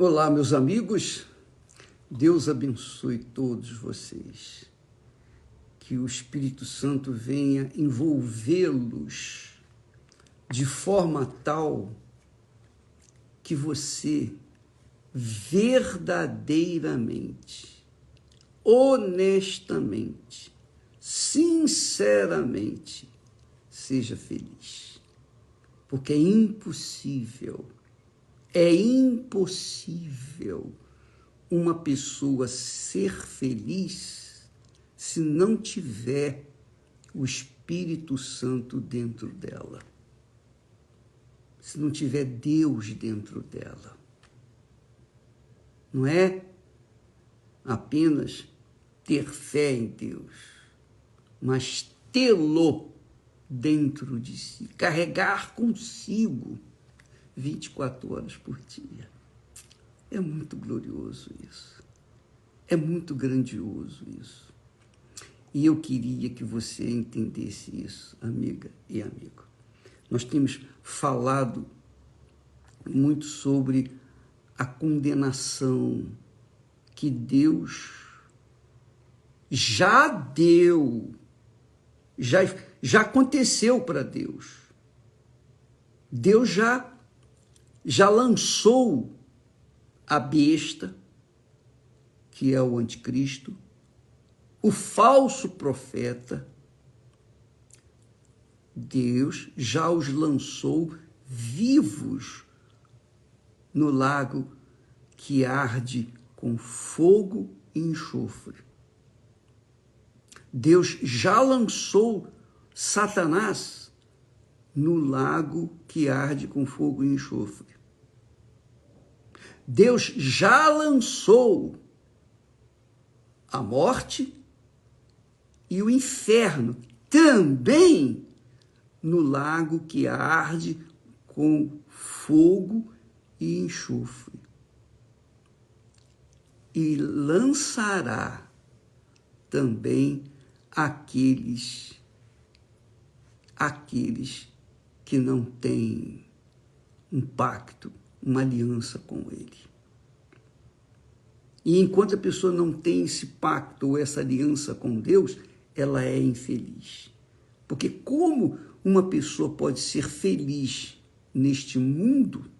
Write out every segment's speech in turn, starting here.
Olá, meus amigos. Deus abençoe todos vocês. Que o Espírito Santo venha envolvê-los de forma tal que você verdadeiramente, honestamente, sinceramente, seja feliz. Porque é impossível uma pessoa ser feliz se não tiver o Espírito Santo dentro dela, se não tiver Deus dentro dela. Não é apenas ter fé em Deus, mas tê-lo dentro de si, carregar consigo 24 horas por dia. É muito glorioso isso. É muito grandioso isso. E eu queria que você entendesse isso, amiga e amigo. Nós temos falado muito sobre a condenação que Deus já deu, já aconteceu para Deus. Deus já lançou a besta, que é o anticristo, o falso profeta. Deus já os lançou vivos no lago que arde com fogo e enxofre. Deus já lançou Satanás no lago que arde com fogo e enxofre. Deus já lançou a morte e o inferno também no lago que arde com fogo e enxofre. E lançará também aqueles que não têm um pacto, uma aliança com ele. E enquanto a pessoa não tem esse pacto ou essa aliança com Deus, ela é infeliz. Porque como uma pessoa pode ser feliz neste mundo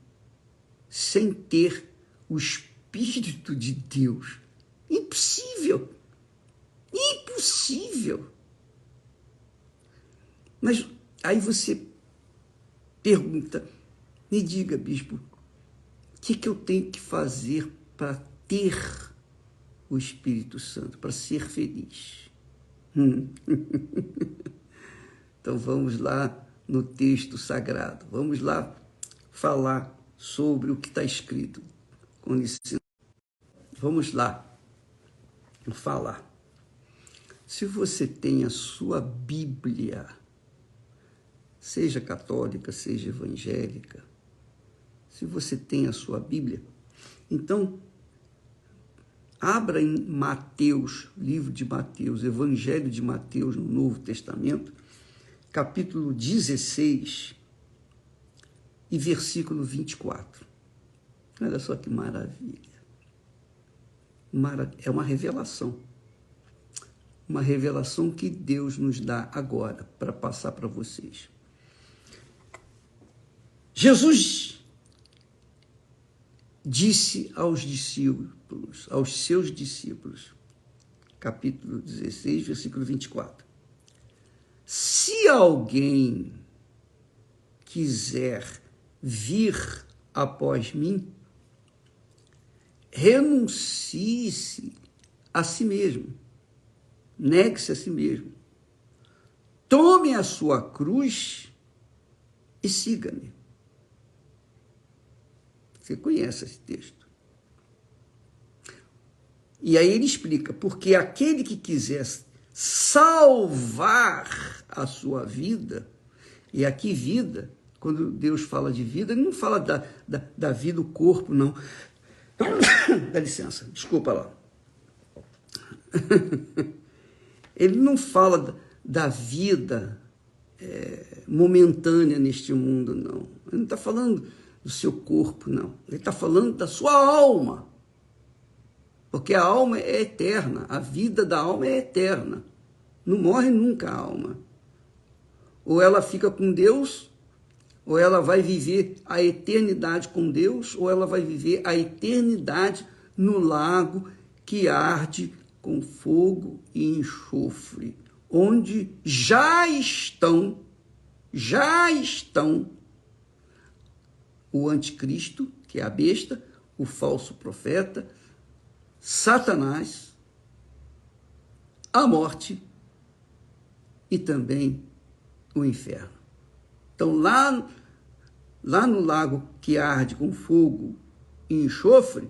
sem ter o Espírito de Deus? Impossível! Impossível! Mas aí você pergunta, me diga, bispo, o que eu tenho que fazer para ter o Espírito Santo, para ser feliz? Então vamos lá no texto sagrado, vamos lá falar sobre o que está escrito. Com licença. Vamos lá falar. Se você tem a sua Bíblia, seja católica, seja evangélica, se você tem a sua Bíblia, então abra em Mateus, livro de Mateus, Evangelho de Mateus no Novo Testamento, capítulo 16 e versículo 24. Olha só que maravilha. É uma revelação que Deus nos dá agora para passar para vocês. Jesus disse aos discípulos, aos seus discípulos, capítulo 16, versículo 24, se alguém quiser vir após mim, renuncie-se a si mesmo, negue-se a si mesmo, tome a sua cruz e siga-me. Você conhece esse texto. E aí ele explica, porque aquele que quiser salvar a sua vida, e aqui vida, quando Deus fala de vida, ele não fala da vida, o corpo, não. Dá licença, desculpa lá. Ele não fala da vida momentânea neste mundo, não. Ele não está falando do seu corpo, não. Ele está falando da sua alma. Porque a alma é eterna, a vida da alma é eterna. Não morre nunca a alma. Ou ela fica com Deus, ou ela vai viver a eternidade com Deus, ou ela vai viver a eternidade no lago que arde com fogo e enxofre, onde já estão o anticristo, que é a besta, o falso profeta, Satanás, a morte e também o inferno. Então, lá no lago que arde com fogo e enxofre,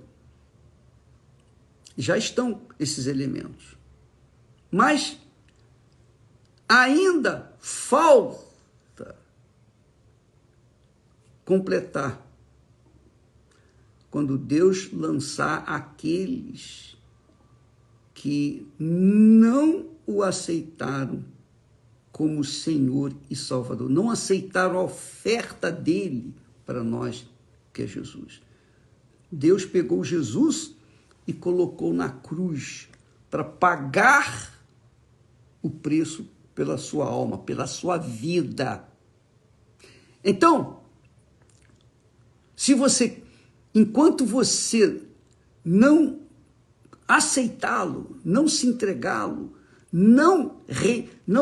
já estão esses elementos. Mas ainda falta completar quando Deus lançar aqueles que não o aceitaram como Senhor e Salvador, não aceitaram a oferta dele para nós, que é Jesus. Deus pegou Jesus e colocou na cruz para pagar o preço pela sua alma, pela sua vida. Então, enquanto você não aceitá-lo, não se entregá-lo, não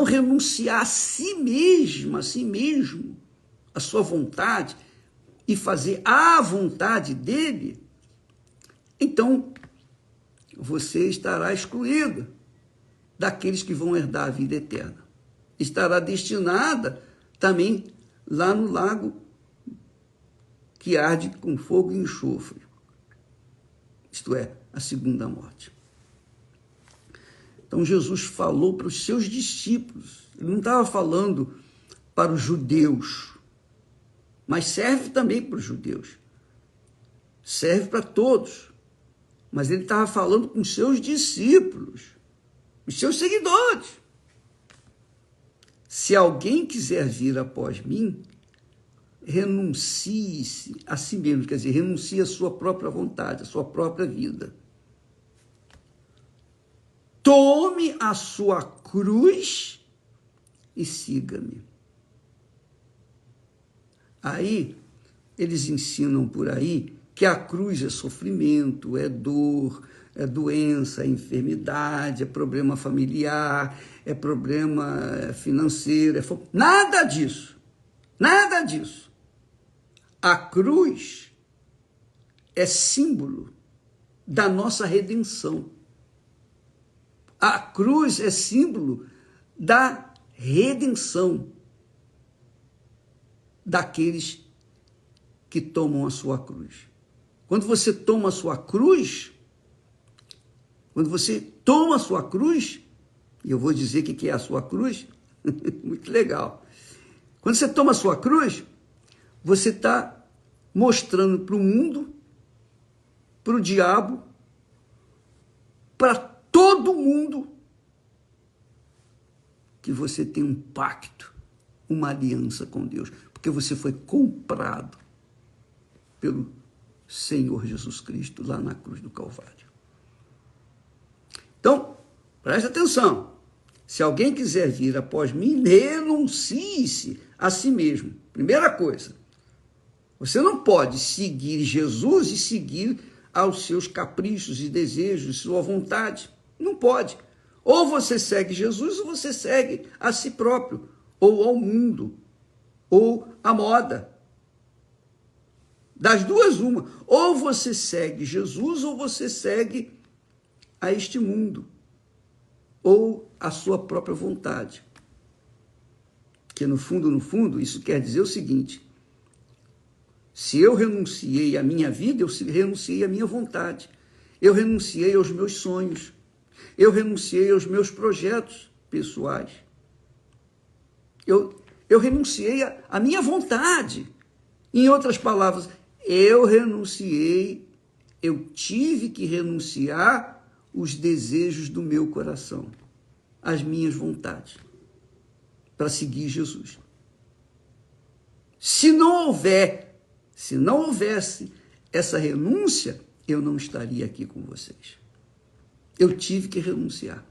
renunciar a si mesmo, a sua vontade, e fazer a vontade dele, então você estará excluído daqueles que vão herdar a vida eterna. Estará destinada também lá no lago que arde com fogo e enxofre, isto é, a segunda morte. Então Jesus falou para os seus discípulos, ele não estava falando para os judeus, mas serve também para os judeus, serve para todos, mas ele estava falando com os seus discípulos, os seus seguidores. Se alguém quiser vir após mim, renuncie-se a si mesmo, quer dizer, renuncie a sua própria vontade, a sua própria vida. Tome a sua cruz e siga-me. Aí, eles ensinam por aí que a cruz é sofrimento, é dor, é doença, é enfermidade, é problema familiar, é problema financeiro, nada disso. Nada disso. A cruz é símbolo da nossa redenção. A cruz é símbolo da redenção daqueles que tomam a sua cruz. Quando você toma a sua cruz, e eu vou dizer o que é a sua cruz, muito legal. Quando você toma a sua cruz, você está mostrando para o mundo, para o diabo, para todo mundo, que você tem um pacto, uma aliança com Deus, porque você foi comprado pelo Senhor Jesus Cristo lá na cruz do Calvário. Então, preste atenção. Se alguém quiser vir após mim, renuncie-se a si mesmo. Primeira coisa, você não pode seguir Jesus e seguir aos seus caprichos e desejos, sua vontade. Não pode. Ou você segue Jesus ou você segue a si próprio, ou ao mundo, ou à moda. Das duas, uma. Ou você segue Jesus ou você segue a este mundo, ou a sua própria vontade. Que no fundo, isso quer dizer o seguinte: se eu renunciei à minha vida, eu renunciei à minha vontade. Eu renunciei aos meus sonhos. Eu renunciei aos meus projetos pessoais. Eu renunciei à minha vontade. Em outras palavras, eu tive que renunciar os desejos do meu coração, as minhas vontades, para seguir Jesus. Se não houver Se não houvesse essa renúncia, eu não estaria aqui com vocês. Eu tive que renunciar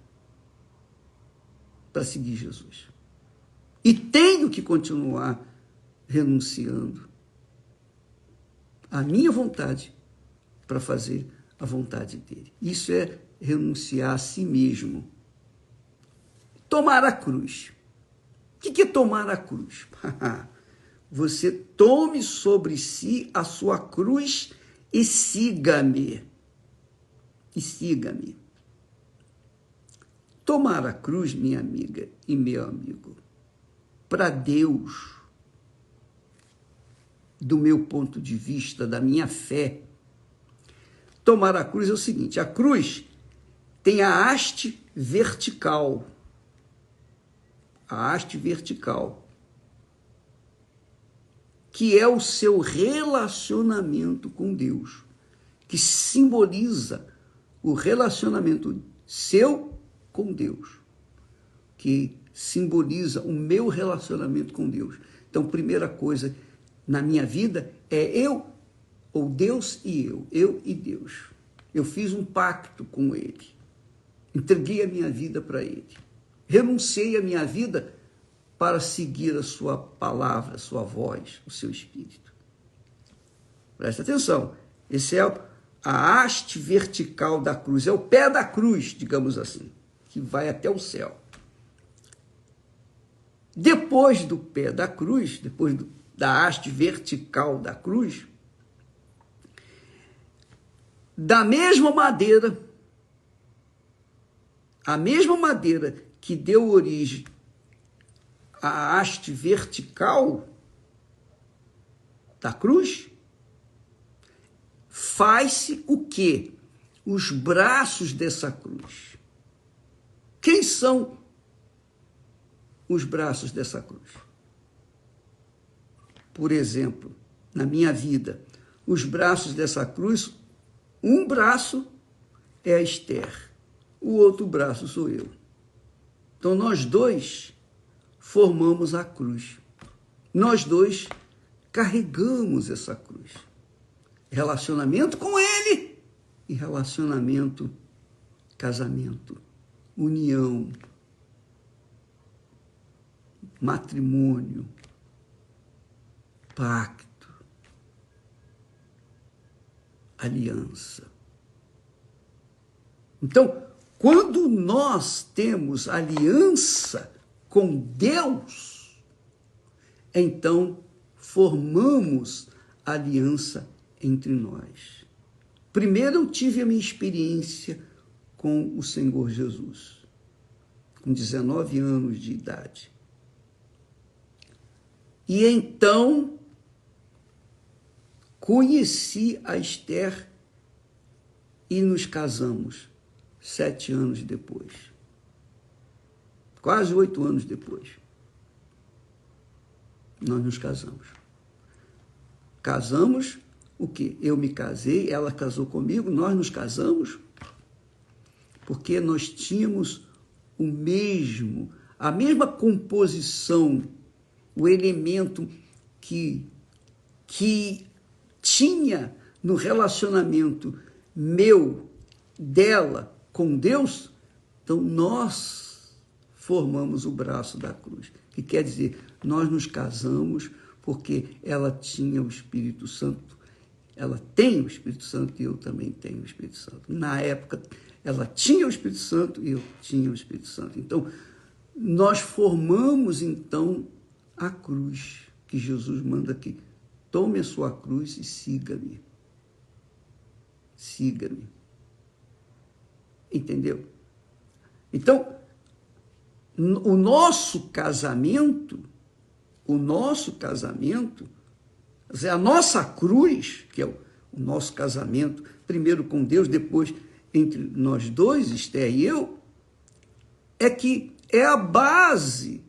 para seguir Jesus. E tenho que continuar renunciando à minha vontade para fazer a vontade dele. Isso é renunciar a si mesmo. Tomar a cruz. O que é tomar a cruz? Você tome sobre si a sua cruz e siga-me. E siga-me. Tomar a cruz, minha amiga e meu amigo, para Deus, do meu ponto de vista, da minha fé, tomar a cruz é o seguinte: a cruz tem a haste vertical. A haste vertical, que é o seu relacionamento com Deus, que simboliza o relacionamento seu com Deus, que simboliza o meu relacionamento com Deus. Então, primeira coisa na minha vida é eu, ou Deus e eu e Deus. Eu fiz um pacto com Ele, entreguei a minha vida para Ele, renunciei a minha vida para seguir a sua palavra, a sua voz, o seu espírito. Presta atenção, esse é a haste vertical da cruz, é o pé da cruz, digamos assim, que vai até o céu. Depois do pé da cruz, depois da haste vertical da cruz, da mesma madeira, a mesma madeira que deu origem à haste vertical da cruz, faz-se o quê? Os braços dessa cruz. Quem são os braços dessa cruz? Por exemplo, na minha vida, os braços dessa cruz, um braço é a Esther, o outro braço sou eu. Então, nós dois formamos a cruz. Nós dois carregamos essa cruz. Relacionamento com Ele e relacionamento, casamento, união, matrimônio, pacto, aliança. Então, quando nós temos aliança com Deus, então formamos aliança entre nós. Primeiro eu tive a minha experiência com o Senhor Jesus, com 19 anos de idade. E então conheci a Esther e nos casamos 7 anos depois. Quase 8 anos depois. Nós nos casamos. Casamos o quê? Eu me casei, ela casou comigo, nós nos casamos porque nós tínhamos a mesma composição, o elemento que tinha no relacionamento meu, dela, com Deus. Então, nós formamos o braço da cruz, que quer dizer, nós nos casamos porque ela tinha o Espírito Santo, ela tem o Espírito Santo e eu também tenho o Espírito Santo. Na época, ela tinha o Espírito Santo e eu tinha o Espírito Santo. Então, nós formamos, então, a cruz que Jesus manda aqui. Tome a sua cruz e siga-me. Siga-me. Entendeu? Então, o nosso casamento, a nossa cruz, que é o nosso casamento, primeiro com Deus, depois entre nós dois, Esther e eu, é que é a base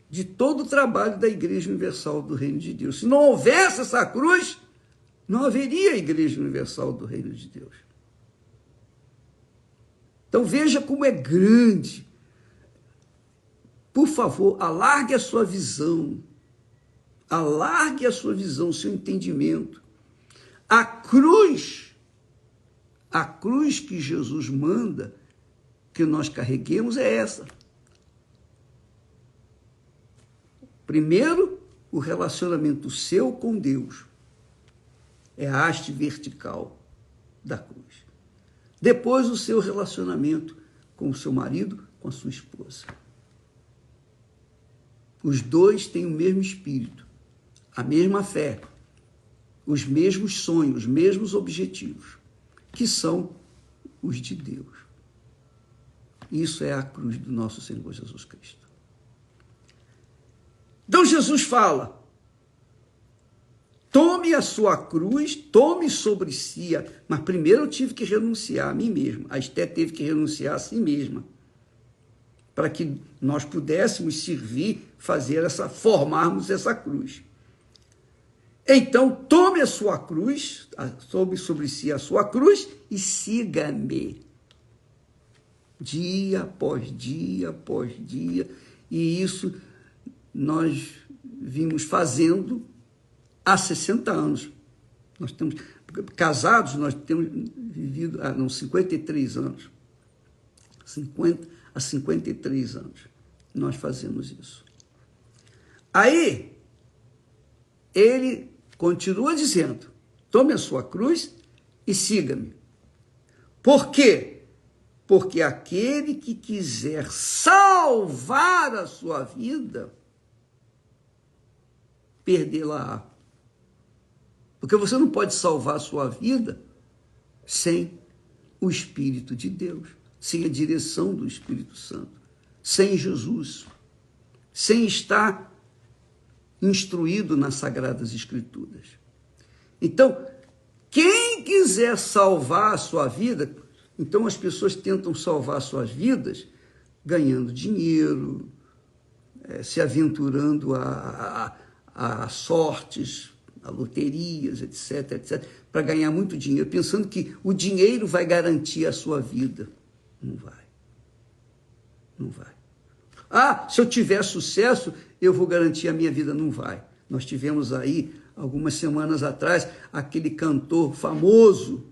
de todo o trabalho da Igreja Universal do Reino de Deus. Se não houvesse essa cruz, não haveria Igreja Universal do Reino de Deus. Então veja como é grande. Por favor, alargue a sua visão. Alargue a sua visão, o seu entendimento. A cruz que Jesus manda que nós carreguemos é essa. Primeiro, o relacionamento seu com Deus. É a haste vertical da cruz. Depois, o seu relacionamento com o seu marido, com a sua esposa. Os dois têm o mesmo espírito, a mesma fé, os mesmos sonhos, os mesmos objetivos, que são os de Deus. Isso é a cruz do nosso Senhor Jesus Cristo. Então Jesus fala, tome a sua cruz, tome sobre si, mas primeiro eu tive que renunciar a mim mesmo, a Esté teve que renunciar a si mesma, para que nós pudéssemos servir, formarmos essa cruz. Então, tome a sua cruz, tome sobre si a sua cruz e siga-me. Dia após dia após dia. E isso nós vimos fazendo há 60 anos. Nós temos, casados, nós temos vivido há 53 anos. 53 anos nós fazemos isso. Aí, ele continua dizendo, tome a sua cruz e siga-me. Por quê? Porque aquele que quiser salvar a sua vida, perdê-la-á. Porque você não pode salvar a sua vida sem o Espírito de Deus, sem a direção do Espírito Santo, sem Jesus, sem estar instruído nas Sagradas Escrituras. Então, quem quiser salvar a sua vida, então as pessoas tentam salvar suas vidas ganhando dinheiro, se aventurando a sortes, a loterias, etc, para ganhar muito dinheiro, pensando que o dinheiro vai garantir a sua vida. Não vai. Não vai. Ah, se eu tiver sucesso, eu vou garantir a minha vida. Não vai. Nós tivemos aí, algumas semanas atrás, aquele cantor famoso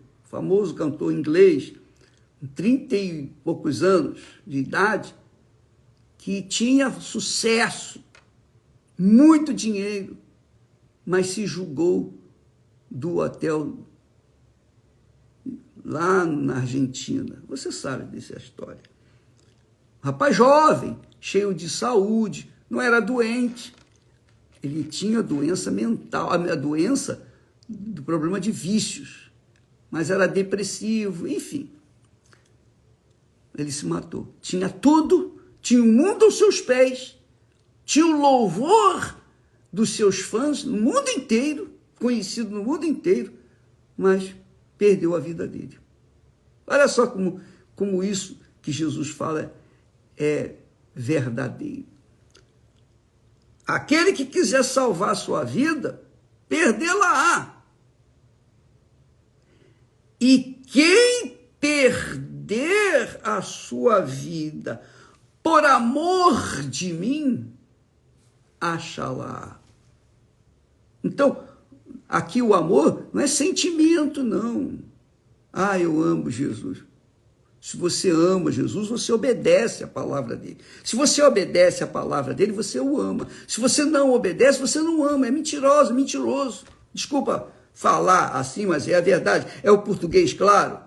cantor inglês, com 30 e poucos anos de idade, que tinha sucesso, muito dinheiro, mas se julgou do hotel lá na Argentina. Você sabe dessa história. Rapaz jovem, cheio de saúde, não era doente. Ele tinha doença mental, a doença do problema de vícios, mas era depressivo, enfim. Ele se matou. Tinha tudo, tinha o mundo aos seus pés, tinha o louvor dos seus fãs no mundo inteiro, conhecido no mundo inteiro, mas perdeu a vida dele. Olha só como isso que Jesus fala é verdadeiro. Aquele que quiser salvar a sua vida, perdê-la-á. E quem perder a sua vida por amor de mim, achará. Então, aqui o amor não é sentimento, não. Ah, eu amo Jesus. Se você ama Jesus, você obedece a palavra dele. Se você obedece a palavra dele, você o ama. Se você não obedece, você não ama. É mentiroso, mentiroso. Desculpa falar assim, mas é a verdade. É o português claro.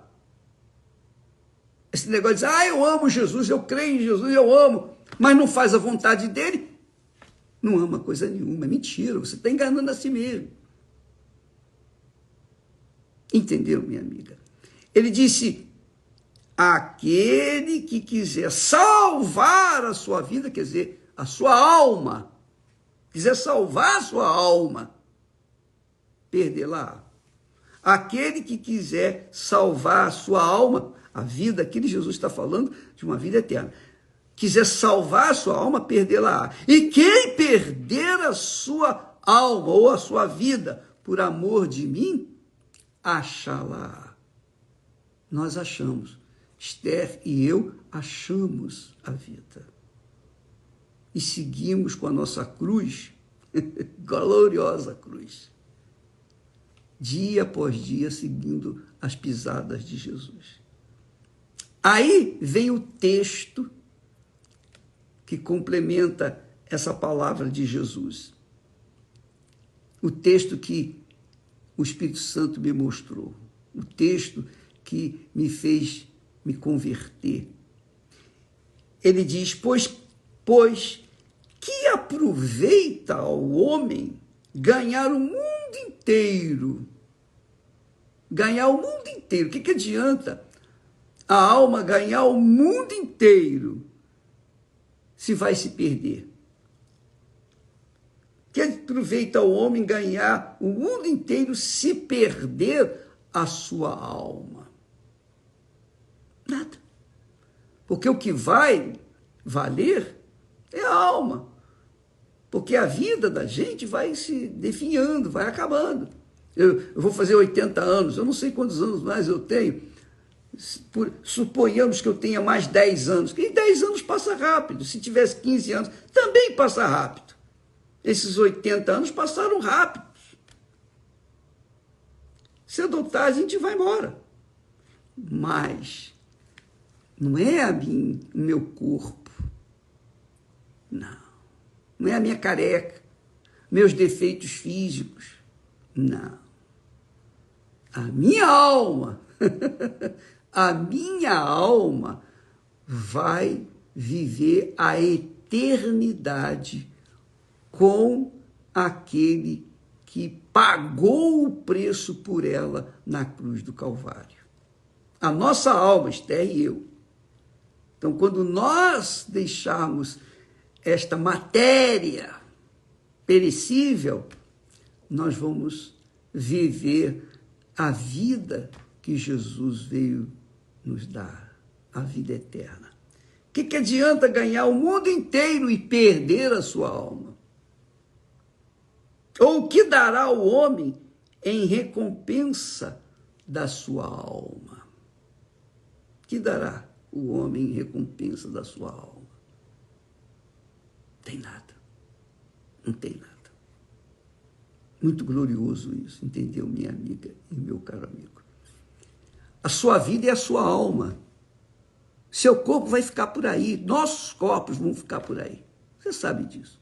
Esse negócio de dizer, eu amo Jesus, eu creio em Jesus, eu amo, mas não faz a vontade dele, não ama coisa nenhuma. É mentira, você está enganando a si mesmo. Entendeu, minha amiga? Ele disse, aquele que quiser salvar a sua vida, quer dizer, a sua alma, quiser salvar a sua alma, perdê-la. Aquele que quiser salvar a sua alma, a vida, aqui de Jesus está falando de uma vida eterna, quiser salvar a sua alma, perdê-la. E quem perder a sua alma ou a sua vida por amor de mim, achá-la. Nós achamos. Esther e eu achamos a vida. E seguimos com a nossa cruz Gloriosa cruz. Dia após dia, seguindo as pisadas de Jesus. Aí vem o texto que complementa essa palavra de Jesus. O texto que o Espírito Santo me mostrou. O texto que me fez me converter. Ele diz, pois que aproveita ao homem ganhar o mundo inteiro? Ganhar o mundo inteiro. O que adianta a alma ganhar o mundo inteiro se vai se perder? Que aproveita o homem ganhar o mundo inteiro se perder a sua alma? Nada. Porque o que vai valer é a alma. Porque a vida da gente vai se definhando, vai acabando. Eu vou fazer 80 anos, eu não sei quantos anos mais eu tenho. Suponhamos que eu tenha mais 10 anos. E 10 anos passa rápido. Se tivesse 15 anos, também passa rápido. Esses 80 anos passaram rápido. Cedo ou tarde a gente vai embora. Mas não é o meu corpo. Não. Não é a minha careca. Meus defeitos físicos. Não. A minha alma, a minha alma vai viver a eternidade com aquele que pagou o preço por ela na cruz do Calvário. A nossa alma, Esther e eu. Então, quando nós deixarmos esta matéria perecível, nós vamos viver a vida que Jesus veio nos dar, a vida eterna. O que adianta ganhar o mundo inteiro e perder a sua alma? Ou o que dará o homem em recompensa da sua alma? O que dará o homem em recompensa da sua alma? Não tem nada. Não tem nada. Muito glorioso isso, entendeu, minha amiga e meu caro amigo? A sua vida é a sua alma. Seu corpo vai ficar por aí, nossos corpos vão ficar por aí. Você sabe disso.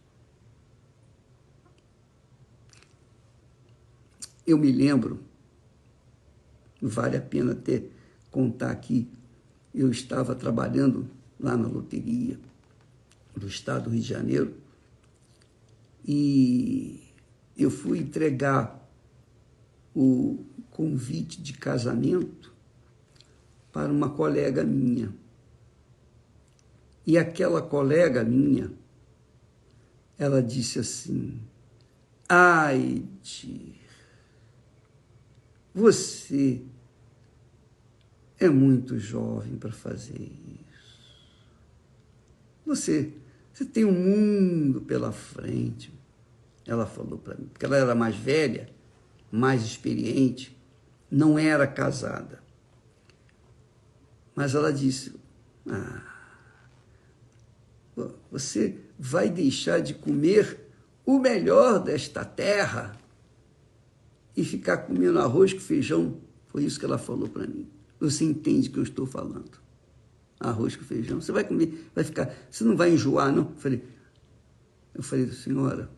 Eu me lembro, vale a pena até contar aqui, eu estava trabalhando lá na loteria do estado do Rio de Janeiro e eu fui entregar o convite de casamento para uma colega minha. E aquela colega minha, ela disse assim, ai, você é muito jovem para fazer isso. Você tem um mundo pela frente. Ela falou para mim, porque ela era mais velha, mais experiente, não era casada. Mas ela disse, você vai deixar de comer o melhor desta terra e ficar comendo arroz com feijão? Foi isso que ela falou para mim. Você entende o que eu estou falando? Arroz com feijão. Você vai comer, vai ficar, você não vai enjoar, não? Eu falei, senhora,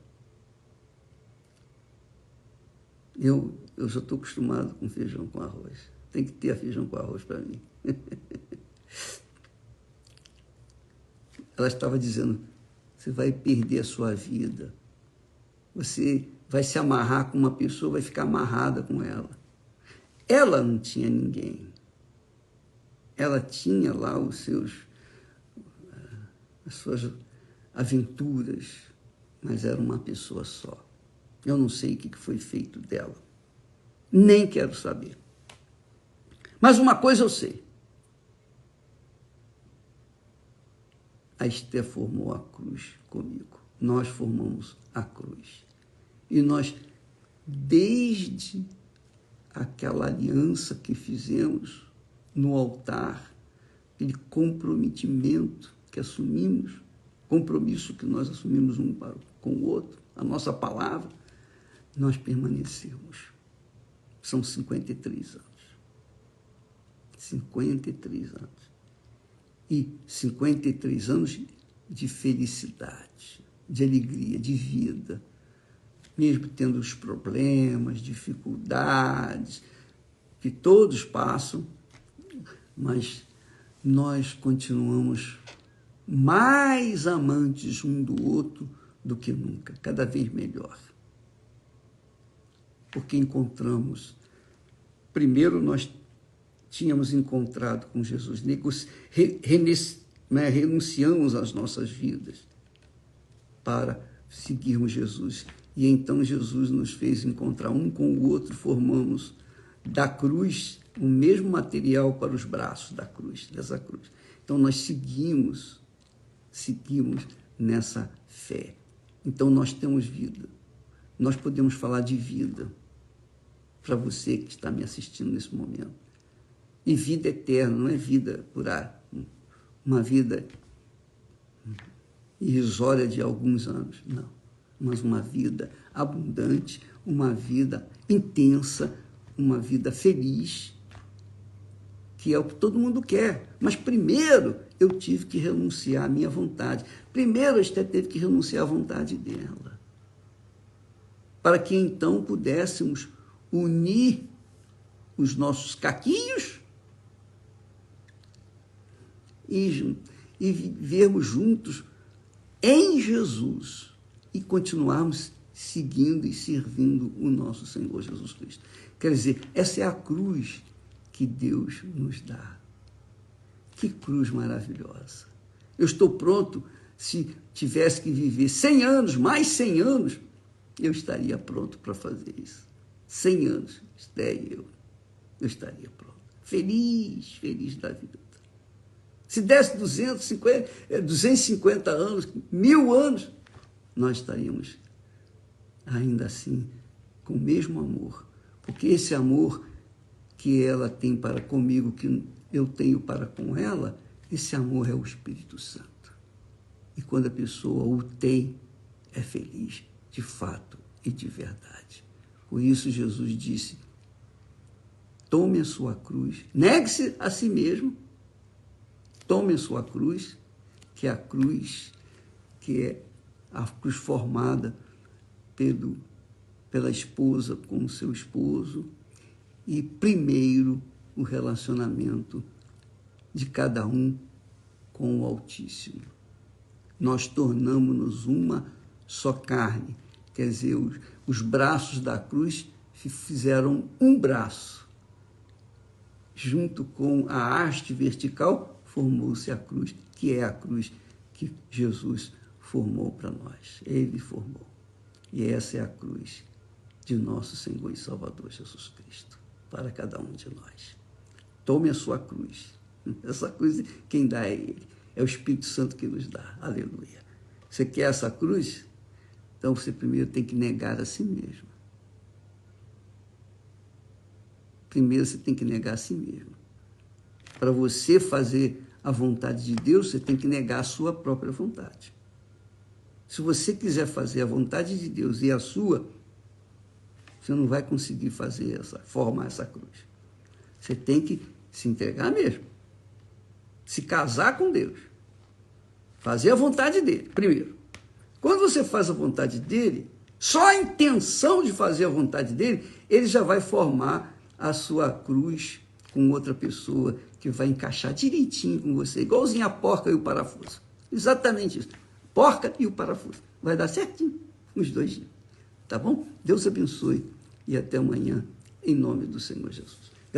eu já estou acostumado com feijão com arroz. Tem que ter feijão com arroz para mim. Ela estava dizendo, você vai perder a sua vida. Você vai se amarrar com uma pessoa, vai ficar amarrada com ela. Ela não tinha ninguém. Ela tinha lá as suas aventuras, mas era uma pessoa só. Eu não sei o que foi feito dela. Nem quero saber. Mas uma coisa eu sei. A Esther formou a cruz comigo. Nós formamos a cruz. E nós, desde aquela aliança que fizemos no altar, aquele comprometimento que assumimos, compromisso que nós assumimos um com o outro, a nossa palavra, nós permanecemos. São 53 anos. 53 anos. E 53 anos de felicidade, de alegria, de vida, mesmo tendo os problemas, dificuldades, que todos passam, mas nós continuamos mais amantes um do outro do que nunca, cada vez melhor. Porque encontramos, primeiro nós tínhamos encontrado com Jesus, renunciamos às nossas vidas para seguirmos Jesus. E então Jesus nos fez encontrar um com o outro, formamos da cruz o mesmo material para os braços da cruz, dessa cruz. Então nós seguimos nessa fé. Então nós temos vida. Nós podemos falar de vida para você que está me assistindo nesse momento. E vida eterna, não é vida por ar, uma vida irrisória de alguns anos, não. Mas uma vida abundante, uma vida intensa, uma vida feliz, que é o que todo mundo quer. Mas primeiro eu tive que renunciar à minha vontade. Primeiro a Esther teve que renunciar à vontade dela. Para que então pudéssemos unir os nossos caquinhos e vivermos juntos em Jesus e continuarmos seguindo e servindo o nosso Senhor Jesus Cristo. Quer dizer, essa é a cruz que Deus nos dá. Que cruz maravilhosa. Eu estou pronto, se tivesse que viver 100 anos, mais 100 anos, eu estaria pronto para fazer isso. 100 anos, Esther e eu estaria pronto. Feliz, feliz da vida. Se desse 250 anos, 1000 anos, nós estaríamos ainda assim com o mesmo amor. Porque esse amor que ela tem para comigo, que eu tenho para com ela, esse amor é o Espírito Santo. E quando a pessoa o tem, é feliz, de fato e de verdade. Por isso Jesus disse, tome a sua cruz, negue-se a si mesmo, tome a sua cruz, que é a cruz, que é a cruz formada pela esposa com o seu esposo, e primeiro o relacionamento de cada um com o Altíssimo. Nós tornamos-nos uma só carne, quer dizer, os braços da cruz fizeram um braço. Junto com a haste vertical, formou-se a cruz, que é a cruz que Jesus formou para nós. Ele formou. E essa é a cruz de nosso Senhor e Salvador Jesus Cristo, para cada um de nós. Tome a sua cruz. Essa cruz, quem dá é Ele. É o Espírito Santo que nos dá. Aleluia. Você quer essa cruz? Então você primeiro tem que negar a si mesmo. Primeiro você tem que negar a si mesmo. Para você fazer a vontade de Deus, você tem que negar a sua própria vontade. Se você quiser fazer a vontade de Deus e a sua, você não vai conseguir formar essa cruz. Você tem que se entregar mesmo. Se casar com Deus. Fazer a vontade dele, primeiro. Quando você faz a vontade dele, só a intenção de fazer a vontade dele, ele já vai formar a sua cruz com outra pessoa que vai encaixar direitinho com você, igualzinho a porca e o parafuso. Exatamente isso. Porca e o parafuso. Vai dar certinho os dois dias. Tá bom? Deus abençoe e até amanhã, em nome do Senhor Jesus.